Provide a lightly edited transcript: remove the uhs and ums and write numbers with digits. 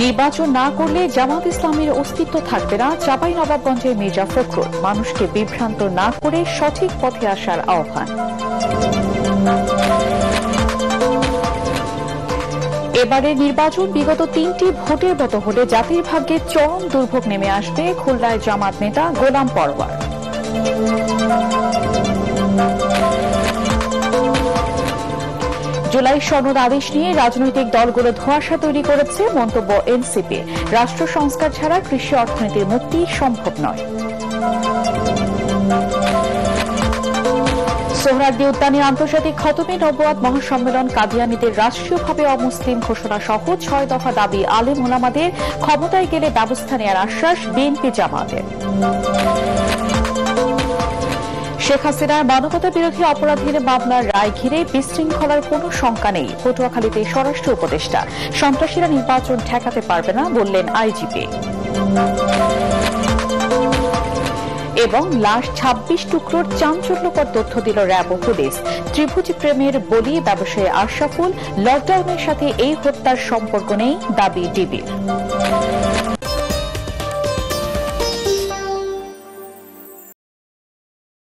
নির্বাচন না করলে জামাত ইসলামের অস্তিত্ব থাকবে না, চাঁপাইনবাবগঞ্জের মির্জা ফখরুল। মানুষকে বিভ্রান্ত না করে সঠিক পথে আসার আহ্বান। এবারের নির্বাচন বিগত 3টি ভোটের মতো হলে জাতির ভাগ্যে চরম দুর্ভোগ নেমে আসবে, খুলনায় জামাত নেতা গোলাম পরওয়ার। জুলাই সনদ আদেশ নিয়ে রাজনৈতিক দলগুলো ধোঁয়াশা তৈরি করেছে, মন্তব্য এনসিপি। রাষ্ট্র সংস্কার ছাড়া কৃষি অর্থনীতির মুক্তি সম্ভব নয়। সোহরাওয়ার্দী উদ্যানে আন্তর্জাতিক খতমে নবুয়াত মহাসম্মেলন, কাদিয়ানীদের রাষ্ট্রীয়ভাবে অমুসলিম ঘোষণা সহ 6 দফা দাবি আলেম ওলামাদের, ক্ষমতায় গেলে ব্যবস্থা নেওয়ার আশ্বাস বিএনপি জামাতের। শেখ হাসিনার মানবতা বিরোধী অপরাধের মামলার রায় ঘিরে বিশৃঙ্খলার কোনো শঙ্কা নেই, পটুয়াখালীতে স্বরাষ্ট্র উপদেষ্টা। সন্ত্রাসীরা নির্বাচন ঠেকাতে পারবে না বললেন আইজিপি। এবং লাশ 26 টুকরোর চাঞ্চল্যকর তথ্য দিল র্যাব ও পুলিশ। ত্রিভুজ প্রেমের বলি ব্যবসায়ী আশরাফুল, লকডাউনের সাথে এই হত্যার সম্পর্ক নেই দাবি ডিবির।